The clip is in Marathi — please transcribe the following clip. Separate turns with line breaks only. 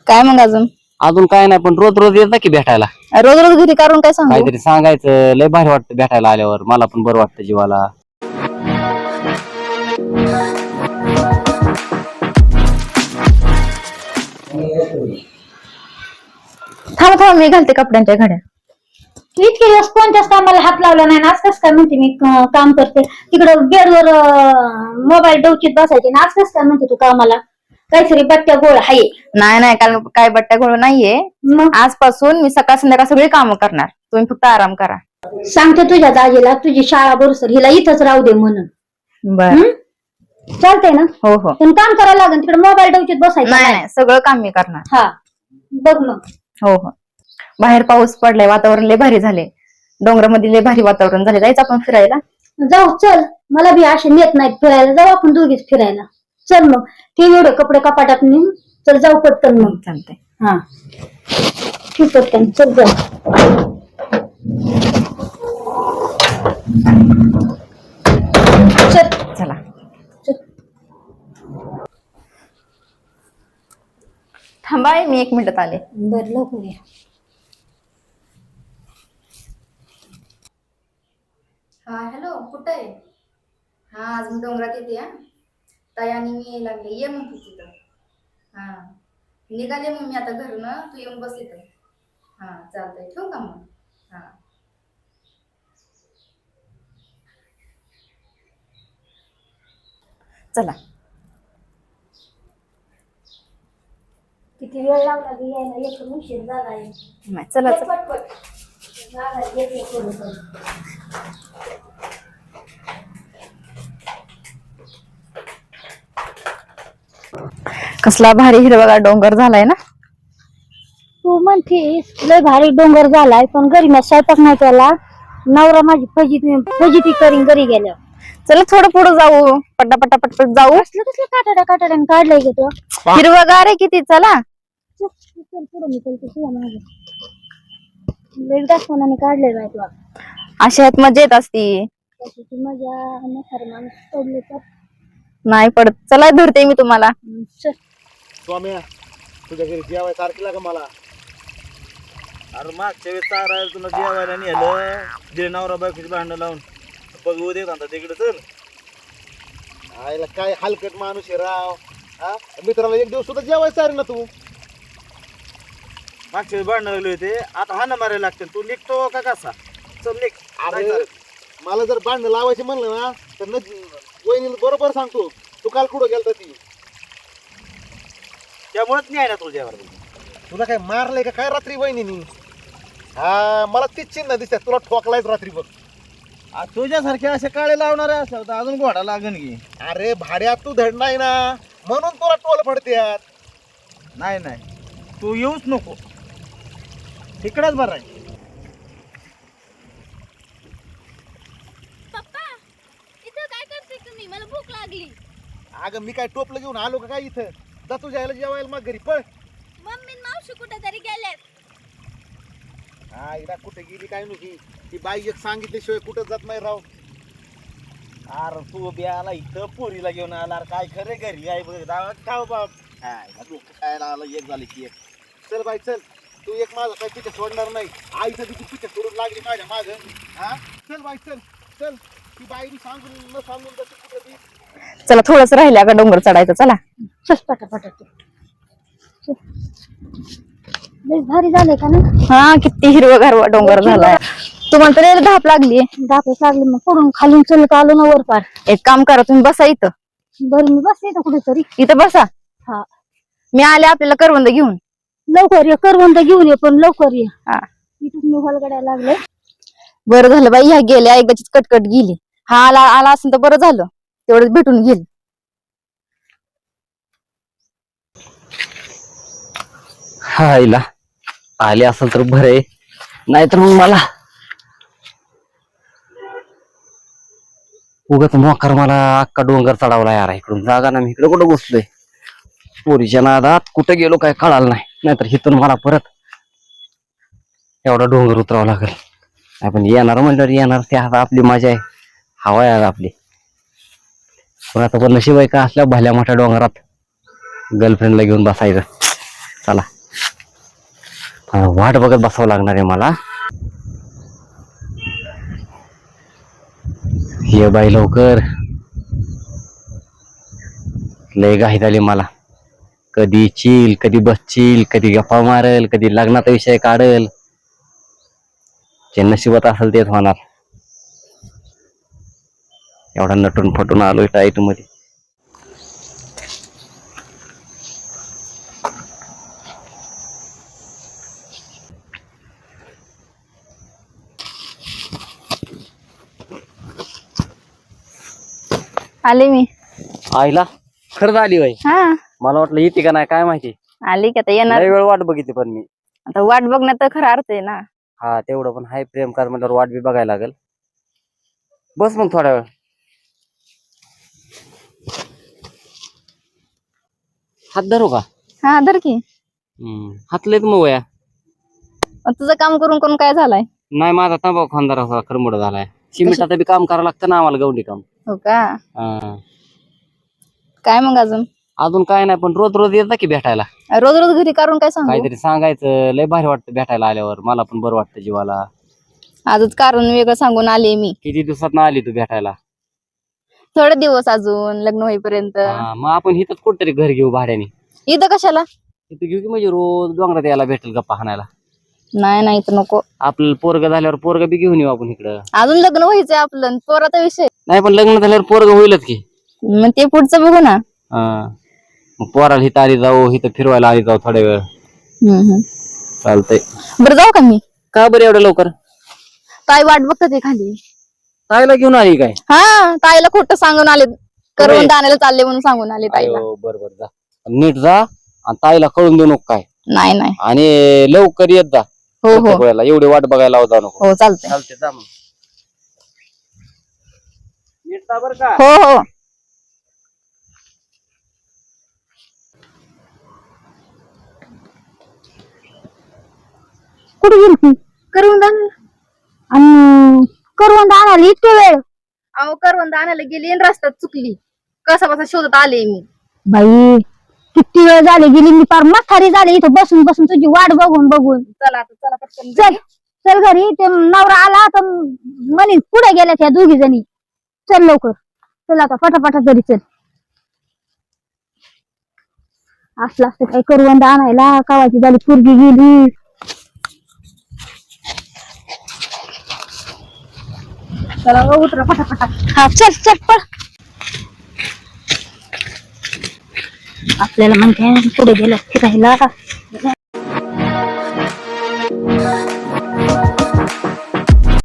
काय मग अजून?
अजून काय नाही, पण रोज रोज येता की भेटायला.
रोज रोज घरी काढून काय सांगू?
काहीतरी सांगायचं, लय भारी वाटतं भेटायला आल्यावर. मला पण बरं वाटतं जीवाला.
थांब थांब, मी घालते कपड्यांच्या घड्या.
तू इतके दिवस कोणत्याच कामाला हात लावला नाही ना, आज कसं काय म्हणते मी काम करते? तिकडं बेडवर मोबाईल डोकीत बसायचे ना, आज कसं काय म्हणते तू कामाला? काहीतरी बट्ट्या गोळ हाय.
नाही नाही, काल काय बट्ट्या घोळ नाहीये.
मग
आजपासून मी सकाळ संध्याकाळ सगळी कामं करणार, तुम्ही फक्त आराम करा.
सांगते तुझ्या दाजीला तुझी शाळा बरोबर हिला इथंच राहू दे म्हणून.
बर.
चालतंय ना?
हो हो.
पण काम करायला लागेल, तिकडे मोबाईल डोकीत बसायचं
नाही नाही, सगळं काम मी करणार.
हा बघ मग.
हो हो. बाहेर पाऊस पडलाय, वातावरण लय भारी झाले, डोंगरामध्ये लय भारी वातावरण झाले. जायचं आपण फिरायला.
जाऊ चल, मला बी असे नेत नाहीत फिरायला, जाऊ आपण दोघीच फिरायला. चल मग, ते एवढे कपडे कपाटात नेऊन चल जाऊ पटकन मग.
चालतंय.
हा ठीक पटकन चल जाऊ. चल
चला. थांबा, मी 1 मिनिटात आले.
बर लवकर या.
हा हॅलो, कुठं आहे? हा, आज मी डोंगरात येते. ताई आणि मी लागले, ये मग तू तिथं. हा निघाले मग मी आता घरनं, तू येऊन बस इथं. हा चालतंय, ठेवू का मग? हा. चला.
किती वेळ लागला की यायला, एक उशीर झालाय.
नाही, चला चला.
पटपट झालाय, एक करून.
कसला भारी हिरवागार डोंगर झालाय ना.
तू म्हणतेस लय भारी डोंगर झालाय, पण घरी मी स्वयंपाक नाही केला. नवरा माझी फजिती करीन घरी गेल्यावर.
चला थोडं पुढे जाऊ, पट्टा पट्टा पटपट जाऊ.
कसलं काटाड्याने काढलंय गे तो.
हिरवागार आहे किती, चला.
पुढे निघते तुझ्या मागे. लय दाखवण्याने काढलंय बाय तुला.
अशा ह्यात मजा येत असती.
त्याची मजा म्हातारा माणूस पडले तर
नाही पडत. चला, धरते मी तुम्हाला.
स्वाम्या, तुझ्या घरी जेवायला तारखेला का मला? अरे मागच्या वेळेस तारा तुला जेवायला नेलं, जे नवरा बायकोची भांडण लावून बघू देत आता तिकडे. चल आईला काय हलकट माणूस आहे राव. हा, मित्राला एक दिवस सुद्धा जेवायचं आहे ना तू. मागच्या वेळेस भांडण लागले होते, आता हाना मारायला लागते. तू निघतो का कसा? चल निघ. अरे मला जर भांडण लावायचे म्हणलं ना, तर वहिनीला बरोबर सांगतो तू काल कुठं गेलता ती. त्यामुळेच नाही ना तुझ्या जेवायला. तुला काय मारलंय का काय रात्री वहिनीनी? हा, मला तीच चिन्ह दिसतात, तुला ठोकलायच रात्री बघ. तुझ्यासारखे असे काळे लावणारे असलं तर अजून घोडा लागन की. अरे भाड्यात तू धड नाही ना, म्हणून तुला टोल पडत्यात. नाही नाही, तू येऊच नको, तिकडच बरं आहे.
मला भूक लागली.
अगं मी काय टोपलं घेऊन आलो का काय इथं? जा तुझ्या आईला जेवायला मग घरी पळ.
मम्मी मावशी कुठे तरी गेल्यात.
हा, इला कुठे गेली काय नुकी? ती बाई एक सांगितल्याशिवाय कुठं जात नाही राव. अरे तू बी आला इथं पोरीला घेऊन आला, काय खरे घरी आहे बघ खाव बाप. काय आला एक झाली की एक. चल बाई चल, तू एक माझा काय पिछा सोडणार नाही. आईचं तिची पिछा सोडून लागली माझ्या माग. हा चल बाई चल चल. ती बाईने सांगून न सांगून जाते कुठे ती.
चला, थोडंच राहिलं का डोंगर चढायचं. चला.
चल पटापट. लय भारी झाले का ना?
हा, किती हिरवगार डोंगर झालाय. तुम्हाला तर धाप लागली.
दाखवच लागले मग पडून खालून चलत आलो ना वर पार.
एक काम करा, तुम्ही बसा इथं.
बरं मी बसते ना कुठेतरी.
इथं बसा.
हा,
मी आले आपल्याला करवंद घेऊन.
लवकर ये, करवंद घेऊन ये, पण लवकर ये.
हा,
इथून मी हलगडायला लागले.
बरं झालं बाई, ह्या गेल्या एकदाचीच कटकट गेली. हा आला असेल तर बरं झालं, तेवढंच भेटून गेल.
हायला आले असेल तर बरं आहे, नाहीतर मग मला उगाच मोकार मला अख्खा डोंगर चढावला यार. इकडून जागा ना, मी इकडे कुठं बसलोय पोरीच्या नादात, कुठं गेलो काय कळालं नाही. नाहीतर इथून मला परत एवढा डोंगर उतरावं लागेल. आपण येणार म्हणल्यावर येणार, ते आता आपली मजा आहे, हवा आहे आपली. पण आता पण नशीब आहे का असल्या भल्या मोठ्या डोंगरात गर्लफ्रेंडला घेऊन बसायचं. चला. वाट बघत बसावं लागणार आहे मला. ये बाई लवकर, लय घाई झाली मला. कधी चिल, कधी बसशील, कधी गप्पा मारेल, कधी लग्नाचा विषय काढेल. जे नशिबात असेल तेच होणार. एवढा नटून फटून आलोय टाईट मध्ये.
आले मी.
आईला खरंच आली बाई.
हा
मला वाटलं येते का नाही काय माहिती.
आली की आता येणार.
लय वेळ वाट बघितली पण मी.
आता वाट बघण्यात तर खरा अर्थ आहे ना.
हा तेवढं पण हाय, प्रेम कर म्हटल्यावर वाट बी बघायला लागेल. बस मग थोड्या वेळ. हात धरू का?
हा धर की.
हात लयत मग वया.
तुझं काम करून करून काय झालाय?
नाही माझा तंबाखू खानदार खरमुडा झालाय. सिमेंटाचं बी काम करावं लागतं ना आम्हाला, गवंडी काम.
हो का?
हा.
काय मग अजून?
अजून काय नाही, पण रोज रोज येत की भेटायला.
रोज रोज घरी करून काय सांगू?
काहीतरी सांगायचं, लय भारी वाटतं भेटायला आल्यावर. मला पण बरं वाटतं जीवाला.
आजच कारण वेगळं सांगून आले मी.
किती दिवसात ना आली तू भेटायला?
थोडे दिवस अजून लग्न होईपर्यंत.
मग आपण इथंच कुठतरी घर घेऊ भाड्याने.
इथं कशाला?
इथं घेऊ की म्हणजे रोज डोंगरात यायला भेटेल गप्पा हाणायला.
नाही नाही इथं नको.
आपलं पोरग झाल्यावर पोरग बी घेऊन येऊ आपण इकडं.
अजून लग्न व्हायचंय आपलं, पोराचा विषय.
नाही पण लग्न झाल्यावर पोरग होईलच की.
मग ते पुढचं बघू ना.
मग पोराला इथं आली जाऊ, इथं फिरवायला आली जाऊ थोड्या वेळ. चालतंय.
बरं जाऊ का मी?
का बरं एवढं लवकर?
ताई वाट बघतात ते खाली.
ताईला घेऊन आली काय?
हा ताईला खोटं सांगून आले. करवंद आणायला चालले म्हणून सांगून आले ताईला.
बरोबर जा, नीट जा आणि ताईला कळून देऊ नको काय.
नाही नाही.
आणि लवकर येत जा.
हो हो
वेळेला एवढी वाट बघायला लावू जाऊ नको.
हो चालतंय.
चालते जा मग. नीट जा बरं का.
हो हो.
कुठे गेली ती?
करवंद आणायला.
आणि करवंद आणायला इतके वेळ?
अहो करवंद आणायला गेली आणि रस्त्यात चुकली. कसा बसा शोधत आले मी.
बाई किती वेळ झाले गेली, मी फार म्हातारी झाले इथं बसून बसून तुझी वाट बघून बघून.
चला आता चला पटकन.
चल चल घरी. ते नवरा आला तर म्हणे पुढे गेल्या त्या दोघी जणी. चल लवकर, चल आता फटाफटा घरी चल. असलं असतं काही करवंद आणायला, कावाची झाली पोरगी गेली.
चला उतरा फटाफटा.
हा चल चल पळ. आपल्याला म्हणते पुढे गेलं फिरायला.